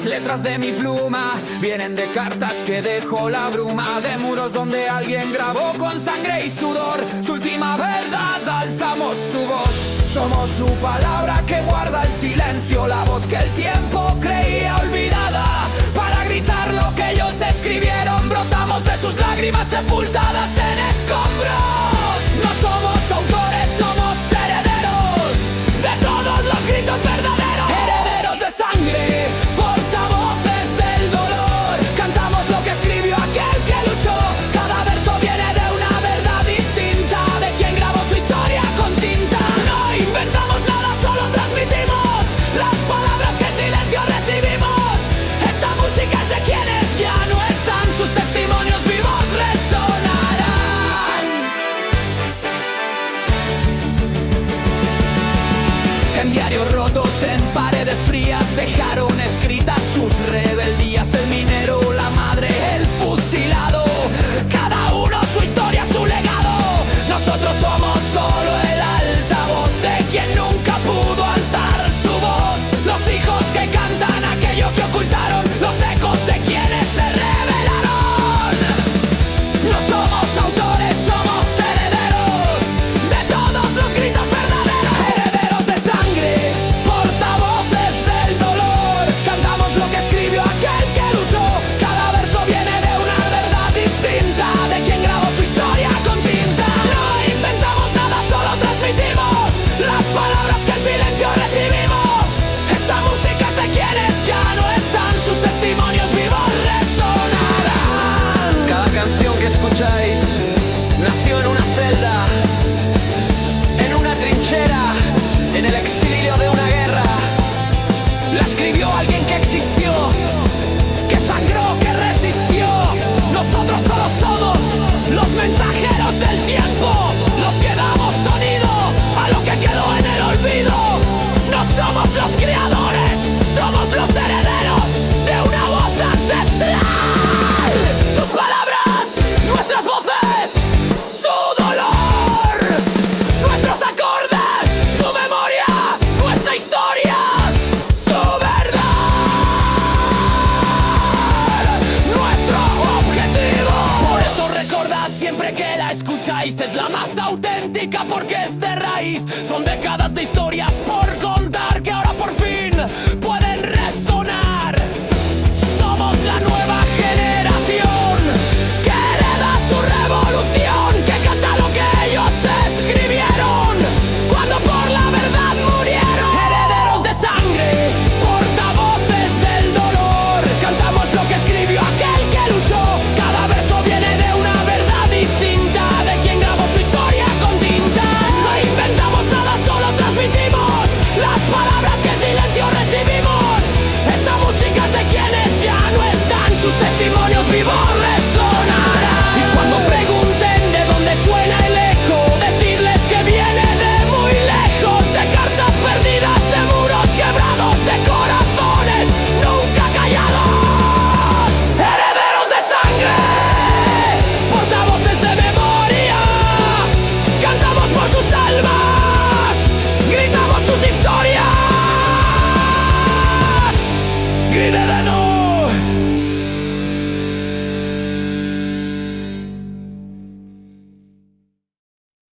Las letras de mi pluma vienen de cartas que dejó la bruma, de muros donde alguien grabó con sangre y sudor su última verdad. Alzamos su voz, somos su palabra que guarda el silencio, la voz que el tiempo creía olvidada. Para gritar lo que ellos escribieron, brotamos de sus lágrimas sepultadas en escombros. No somos autores, somos herederos de todos los gritos verdaderos. Herederos de sangre, portavoces del dolor. Cantamos lo que escribió aquel que luchó. Cada verso viene de una verdad distinta, de quien grabó su historia con tinta. No inventamos nada, solo transmitimos las palabras que en silencio recibimos. Esta música es de quienes ya no están, sus testimonios vivos resonarán. En diarios rotos, en paredes frías, dejaron escritas sus rebeldías. El minero, la madre, el fusilado, cada uno su historia, su legado. Nosotros somos solo el altavoz de quien nunca pudo alzar su voz. Los hijos que cantan aquello que ocultaron, los ecos de quienes se rebelaron. No somos autores, somos herederos de todos los gritos verdaderos. Herederos de sangre, portavoces del dolor. Cantamos lo que escribió aquel que luchó. Cada verso viene de una verdad distinta, de quien grabó su historia con tinta. No inventamos nada, solo transmitimos las palabras que en silencio recibimos. Esta música es de quienes ya no están, sus testimonios vivos resonarán. Cada canción que escucháis nació en una celda, en una trinchera, en el exilio de una guerra. La escribió alguien que existió, que sangró, que resistió. Nosotros solo somos los mensajeros del tiempo, los que damos sonido a lo que quedó en el olvido. No somos los creadores, somos los herederos de una voz ancestral. Sus palabras, nuestras voces, su dolor, nuestros acordes, su memoria, nuestra historia, su verdad, nuestro objetivo. Por eso recordad siempre que la escucháis, es la más auténtica porque es de raíz. Son décadas de historias por contar que ahora por fin pueden resonar. Somos la nueva generación que hereda su revolución, que canta lo que ellos escribieron cuando por la verdad murieron. Herederos de sangre, portavoces del dolor. Cantamos lo que escribió aquel que luchó. Cada verso viene de una verdad distinta, de quien grabó su historia con tinta. No inventamos nada, solo transmitimos las palabras que en silencio recibimos. Esta música es de quienes ya no están, sus testimonios vivos